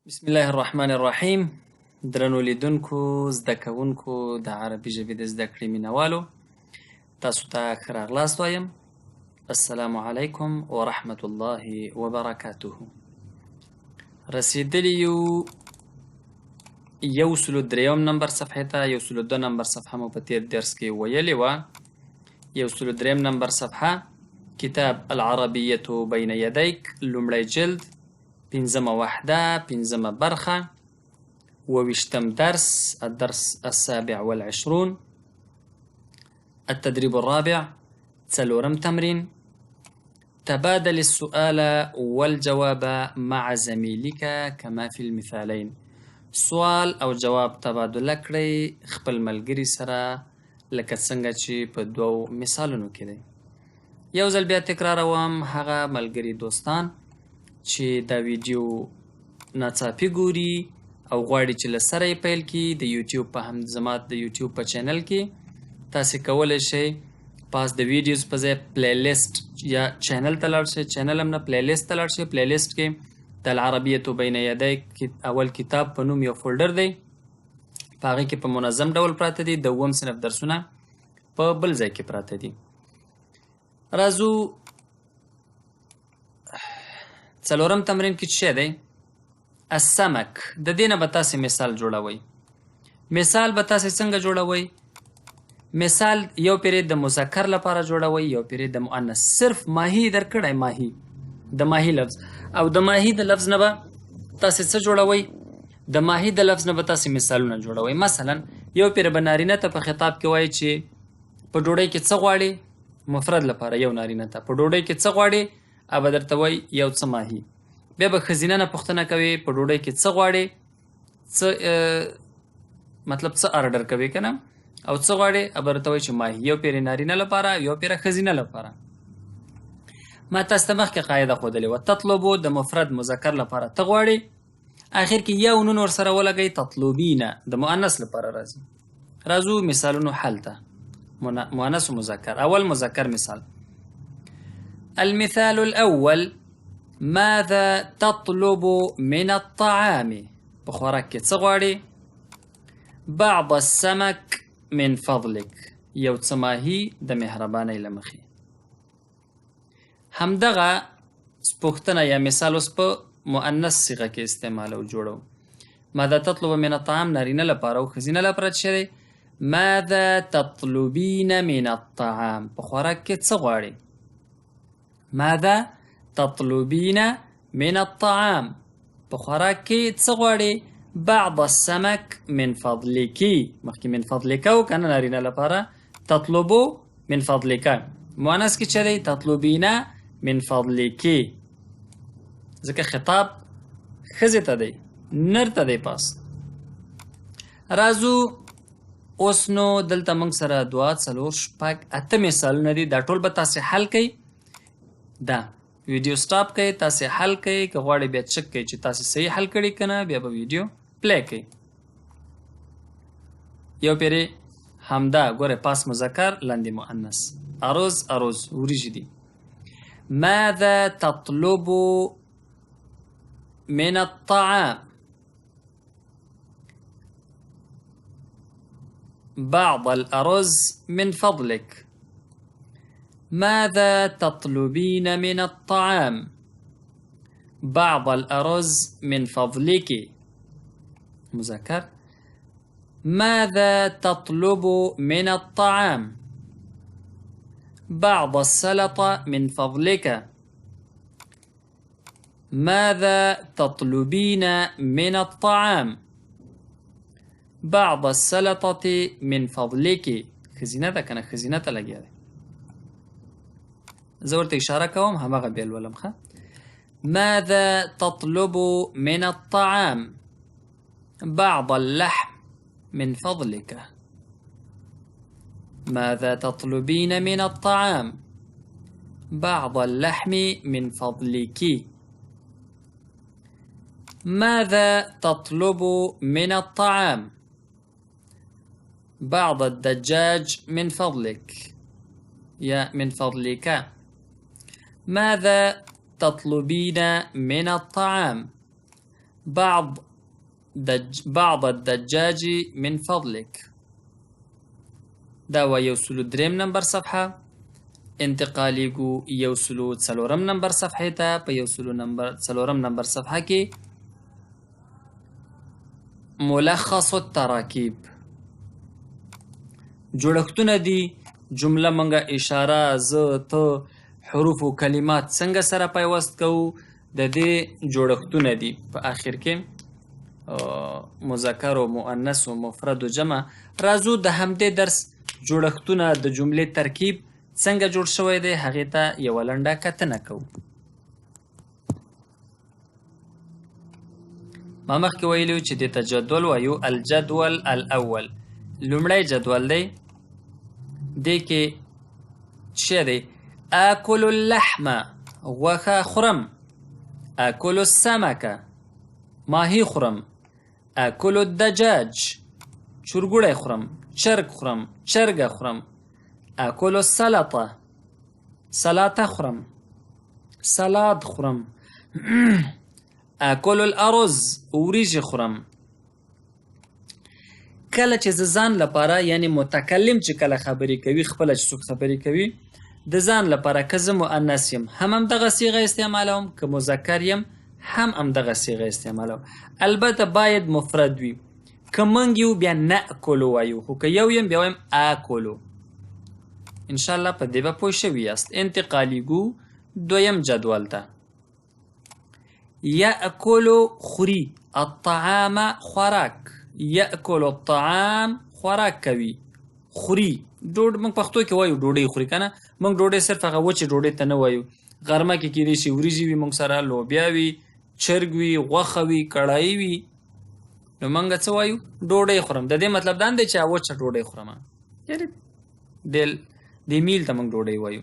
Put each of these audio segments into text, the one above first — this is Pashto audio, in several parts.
بسم الله الرحمن الرحیم. درنو لیدونکو، زده کوونکو، د عربي ژبې د زده کړې مینوالو، تاسو ته ښه راغلاست وایم. السلام علیکم ورحمة الله وبرکاته. رسیدلی یو سلو درېیم نمبر صفحې ته. یو سلو دوه نمبر صفحه مو په تېر درس کې ویلې وه. یو سلو درېیم نمبر صفحه، کتاب العربیة بین یدیک، لومړی جلد، پنځمه وحده، پنځمه برخه، وویشتم درس، الدرس السابع والعشرون، التدريب الرابع، څلورم تمرين، تبادل السؤال والجواب مع زميلك كما في المثالين. سوال او جواب تبادله کړئ خپل ملګري سره لکه څنګه چې په دوو مثالونو کې دی. یو ځل بیا تکراروم، هغه ملګري دوستان چې دا ویډیو ناڅاپي ګوري او غواړي چې له سره یې پیل کړي، د یوټیوب په هم زما د یوټیوب په چینل کې تاسې کولی شئ پاس د ویډیوز په ځای پلی لیست یا چینل ته لاړ شئ. چینل هم نه، پلی لیست ته لاړ شئ. پلی لیست کې د العربیة بین یدیک اول کتاب په نوم یو فولډر دی، په هغې کې په منظم ډول پراته دي. د اووم صنف درسونه په بل ځای کې پراته دي. راځو څلورم تمرین کې څه دی؟ السمک. د دې نه به تاسې مثال جوړوئ. مثال به تاسې څنګه جوړوئ؟ مثال یو پیرې د مذکر لپاره جوړوئ، یو پیرې د مؤنث. صرف ماهی درکړی، ماهی د ماهی لفظ، او د ماهی د لفظ نه به تاسې څه جوړوئ؟ د ماهی د لفظ نه به تاسې مثالونه جوړوئ. مثلا یو پیرې به نارینه ته په خطاب کې وایي چې په ډوډۍ کې څه غواړې؟ مفرد لپاره یو نارینه ته په ډوډۍ کې څه غواړې؟ به درته وایي یو څه ماهی. بیا به ښځینه نه پوښتنه کوي په ډوډۍ کې څه غواړې، څه مطلب څه آرډر کوي که نه، او څه غواړې، به درته وایي چې ماهی. یو پیرې نارینه لپاره، یو پیره ښځینه لپاره. ما تاسو ته مخکې قاعده ښودلې وه، تطلبو د مفرد مذکر لپاره ته غواړې، اخر کې یو نون ورسره ولګئ، تطلبینه د مؤنث لپاره راځي. راځو مثالونو حل ته، مؤنث و مذکر. اول مذکر مثال، المثال الأول، ماذا تطلب من الطعام؟ په خوراک کې څه غواړې؟ بعض السمك من فضلك، یو څه ماهي د مهربانۍ له مخې. همدغه پوښتنه یا مثال اوس په مؤنث صیغه کې استعمالو جوړو. ماذا تطلب من الطعام نارینه لپاره او ښځینه لپاره څه دی؟ ماذا تطلبین من الطعام، په خوراک کې څه غواړې؟ ماذا تطلبین من الطعام، په خوراک کې څه غواړې؟ بعض السمك من فضلك، مخکې من فضلك و کنه نارینه لپاره، تطلبو من فضلك. مؤنث کې څه دی؟ تطلبین من فضلك، ځکه خطاب ښځې ته دی، نر ته دی پاس. راځو اوس نو دلته موږ سره دوه، څلور، شپږ، اته مثالونه دي. دا ټول به تاسې حل کوئ. دا ویډیو سټاپ کوئ، تاسې حل کوئ. که غواړئ بیا چک کوئ چې تاسې صحیح حل کړي که نه، بیا به ویډیو پلی کوئ. یو پیرې همدا ګوره، پاس مذکر، لاندې مؤنث. ارز ارز، وریجې دي. ماذا تطلب من الطعام؟ بعض الأرز من فضلك. ماذا تطلبين من الطعام؟ بعض الأرز من فضلك. مذكر. ماذا تطلب من الطعام؟ بعض السلطة من فضلك. ماذا تطلبين من الطعام؟ بعض السلطة من فضلك. ښځینه ده که نه؟ ښځینه ته لګیا دی. زه ورته اشاره کوم، هماغه بیا لولم. ښه، ماذا تطلب من الطعام؟ بعض اللحم من فضلك. ماذا تطلبين من الطعام؟ بعض اللحم من فضلك. ماذا تطلب من الطعام؟ بعض الدجاج من فضلك. يا من فضلك. ماذا تطلبين من الطعام؟ بعض الدجاج من فضلك. دا و 103 نمبر صفحه. انتقالیږو 104 نمبر صفحه ته. په 104 نمبر صفحه کې ملخص التراکیب جوړښتونه دي. جمله منګه اشاره ز ته حروف و کلمات څنګه سره پیوست کوو د دې جوړښتونه دي. په آخر کې مذکر و مؤنث و مفرد و جمع راځو د همدې درس جوړښتونه د جملې ترکیب څنګه جوړ شوی دی هغې ته یوه لنډه کتنه کوو. ما مخکې ویلي و چې دې ته جدول وایو. الجدول الاول لومړی جدول دی. دې کې څه دی؟ آکل اللحم غوښه خورم. آکل السمکه ماهی خورم. آکل الدجاج چرګوړی خورم. چرګ خورم. چرګه خورم. آکل السلطه سلاطه خورم. سلاد خورم. آکل الارز وریجې خورم. کله چې زه ځان لپاره یعنی متکلم چې کله خبرې کوي خپله چې څوک خبرې کوي د ځان لپاره که زه مؤنث یم همدغه صیغه استعمالوم، که مذکر یم همدغه صیغه استعمالوم. البته باید مفرد وي. که موږ یو بیا نأکلو وایو، خو که یو یم بیا وایم آکلو. انشاءالله په دې به پوه شوي یاست. انتقالیږو دویم جدول ته. یأکلو خوري. الطعام خوراک. یأکل الطعام خوراک کوي. خوري موږ پښتو کې وایو ډوډۍ خوري که نه. موږ ډوډۍ صرف هغه وچې ډوډۍ ته نه وایو. غرمه کې کیدای شي وریجې وي موږ سره، لوبیا وي، چرګ وي، غوښه وي، کړایي وي. نو موږ څه وایو؟ ډوډۍ خورم. د دې مطلب دا نه دی چې وچه ډوډۍ خورم، یعنې دې میل ته موږ ډوډۍ وایو.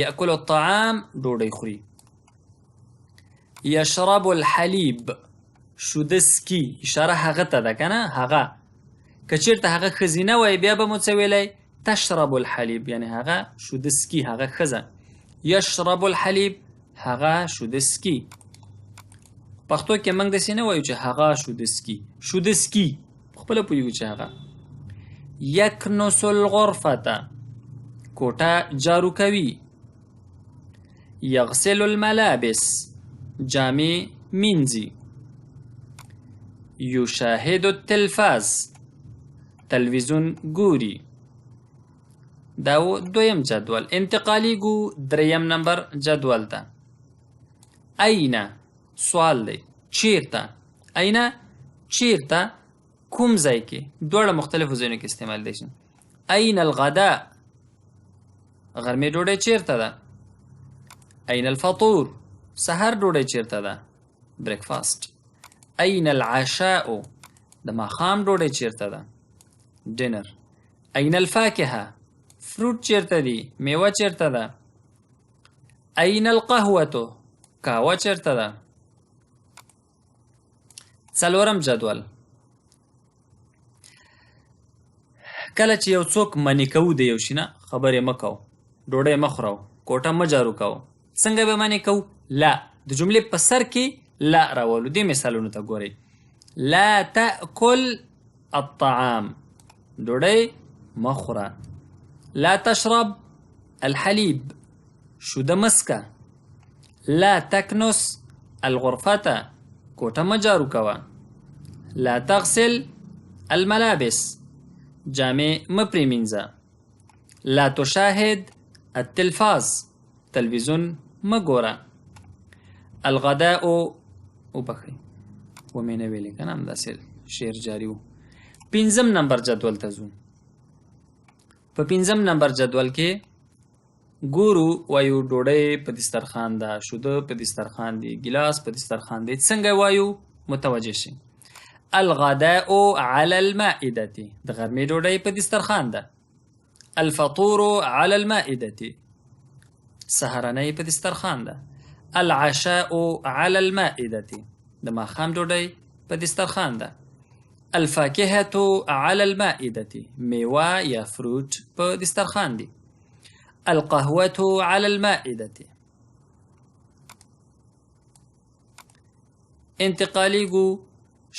یأکل الطعام ډوډۍ خوري. یشرب الحلیب شوده سکي. اشاره هغه ته ده که نه. هغه که چېرته هغه ښځینه وایي بیا به مو څه ویلی؟ تشرب الحلیب، یعنی هغه شوده سکي، هغه ښځه. یشرب الحلیب هغه شوده سکي. پښتو کې موږ داسې نه وایو چې هغه شوده سکي. شوده سکي خپله پوهېږو چې هغه. یکنس الغرفة کوټه جارو کوي. یغسل الملابس جامې مینځي. یشاهد التلفاز تلویزیون ګوري. دا دویم جدول. انتقالیږو دریم نمبر جدول ته. اینا سوال دی. چیرته؟ اینا چیرته؟ کوم ځای کې؟ دواړه مختلفو ځایونو کې استعمال دی شي. این الغداء غرمې ډوډۍ چیرته ده؟ این الفطور سحر ډوډۍ چیرته ده؟ بریکفاست. این العشاء د ماښام ډوډۍ چیرته ده؟ ډینر. این الفاکهه فروټ چیرته دی؟ میوه چیرته ده؟ این القهوة قهوه چیرته ده؟ څلورم جدول. کله چې یو څوک منې کوو د یو شي نه خبرې مه کوو، ډوډۍ مه خورو، کوټه مه جارو کوو، څنګه به منې کوو؟ لا د جملې په سر کې لا راولو. دې مثالونو ته ګورئ. لا تأکل الطعام ډوډۍ مه خوره. لا تشرب الحلیب شوده مسکه. لا تکنس الغرفة کوټه مه جارو کوه. لا تغسل الملابس جامې مه پرېمینځه. لا تشاهد التلفاز تلویزیون مه ګوره. الغداء وبخئ ومې نه ویلې که نه همداسې شعر جاري و. پنځم نمبر جدول ته ځو. په پنځم نمبر جدول کې ګورو وایو ډوډۍ په دسترخوان ده، شوده په دسترخوان دی، ګیلاس په دسترخوان دی. څنګه وایو؟ متوجه شئ. الغداء على المائدة د غرمې ډوډۍ په دسترخوان ده. الفطور على المائدة سهرنۍ په دسترخوان ده. العشاء على المائدة د ماښام ډوډۍ په دسترخوان ده. الفاکهة على المائدة میوه یا فروټ په دسترخوان دي. القهوة على المائدة انتقالیږو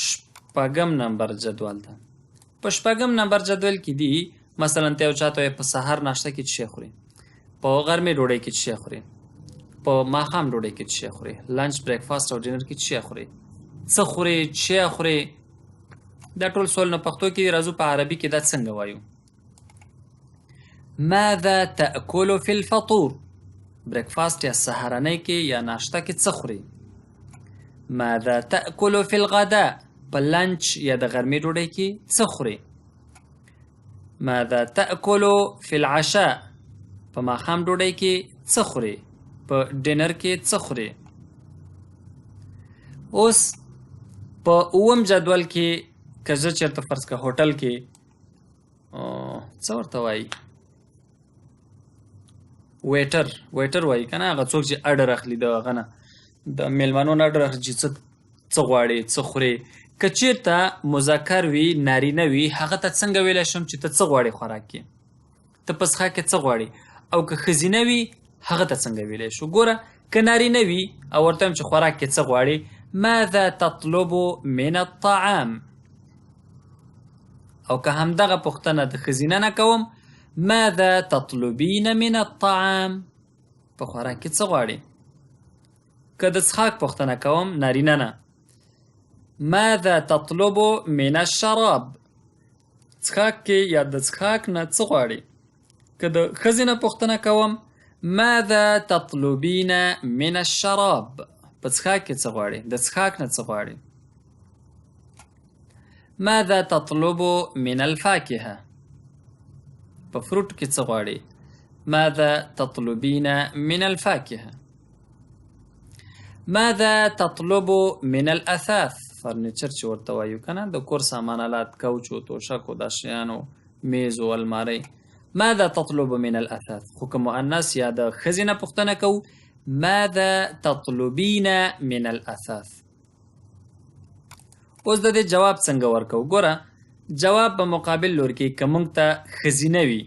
شپږم نمبر جدول ته. په شپږم نمبر جدول کې دي مثلا ته یو چاته په سهار ناشته کې څه خوري، په غرمې ډوډۍ کې څه خوري، په ماښام ډوډۍ کې څه خوري، لنچ بریکفاست او ډینر کې څه خوري، څه خوري، څه خوري. دا ټول سوال نه پښتو کې راځو، په عربي کې دا څنګه وایو؟ ماذا تأكل في الفطور؟ بریکفاست یا سهارنۍ کې یا ناشته کې څه خوري؟ ماذا تأكل في الغداء؟ په لنچ یا د غرمې ډوډۍ کې څه خوري؟ ماذا تأكل في العشاء؟ په ماښام ډوډۍ کې څه خوري؟ په ډینر کې څه خوري؟ اوس په اووم جدول کې که زه چېرته فرض که هوټل کې څه ورته وایي؟ ویټر وایي که نه، هغه څوک چې اډر اخلي د هغه نه، د میلمنو نه اډر اخلي چې څه غواړې، څه خورې. که چېرته مذکر وي، نارینه وي، هغه ته څنګه ویلی شم چې ته څه غواړې خوراک کې، ته په څښاک کې څه غواړې؟ او که ښځینه وي هغه ته څنګه ویلی شو؟ ګوره که نارینه وي او ورته وایم چې خوراک کې څه غواړې، ماذا تطلب من الطعام. او که همدغه پوښتنه د ښځینه نه کوم، ماذا تطلبین من الطعام، په خوراک کې څه غواړې. که د څښاک پوښتنه کوم، نارینه نه، ماذا تطلب من الشراب، څښاک کې یا د څښاک نه څه غواړې. که د ښځې نه پوښتنه کوم، ماذا تطلبین من الشراب، په څښاک کې څه غواړې، د څښاک نه څه غواړې. ماذا تطلب من الفاکهه، په فروټ کې څه غواړې. ماذا تطلبین من الفاکهه. ماذا تطلب من الاثاث، فرنیچر چې ورته وایو که نه، د کور سامان الات، کوچو، توشکو، دا شیانو، میز و الماری. ماذا تطلب من الاثاث. خو که مؤنث یا د ښځې نه پوښتنه کوو، ماذا تطلبین من الاثاث. اوس د دې جواب څنګه ورکوو؟ ګوره جواب په مقابل لور کې که موږ ته ښځینه وي،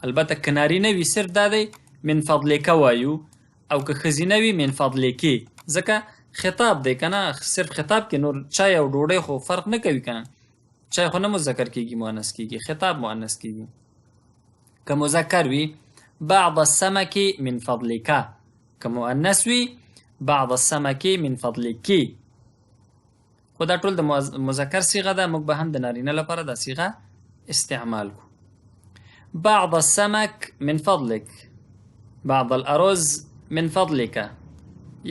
البته که نارینه وي صرف دا دی من فضلک وایو، او که ښځینه وي من فضلکې، ځکه خطاب دی که نه، صرف خطاب کې نور چای او ډوډۍ خو فرق نه کوي که نه، چای خو نه مذکر کېږي مؤنث کېږي، خطاب مؤنث کېږي. که مذکر وي بعض السمک من فضلک، که مؤنث وي بعض السمک من فضلکی. خو دا ټول د مذکر صیغه ده، موږ به هم د نارینه لپاره دا صیغه استعمال کو. بعض السمك من فضلك، بعض الارز من فضلك،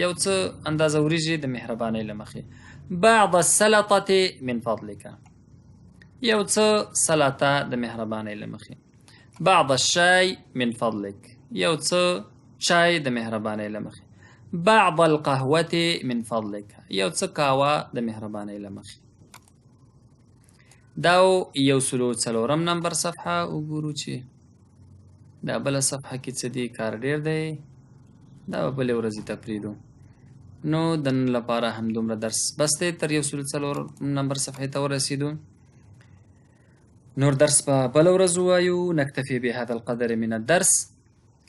یو څه اندازه وریجې د مهربانۍ له مخې. بعض السلطة من فضلك، یو څه سلاطه د مهربانۍ له مخې. بعض الشاي من فضلك، یو څه چای د مهربانۍ له مخې. بعض القهوة من فضلك، یو څه قهوه د مهربانۍ له مخې. دا 104 نمبر صفحه وګورو چې دا بله صفحه کې څه دي. کار ډیر دی، دا به بلې ورځې ته پرېږدو. نو د نن لپاره همدومره درس بس دی، تر 104 نمبر صفحې ته ورسېدو. نور درس په بله ورځ ووایو. نکتفي بهذا القدر من الدرس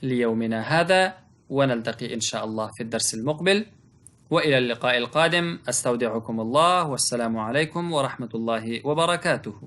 ليومنا هذا، ونلتقي إن شاء الله في الدرس المقبل، وإلى اللقاء القادم. أستودعكم الله، والسلام عليكم ورحمة الله وبركاته.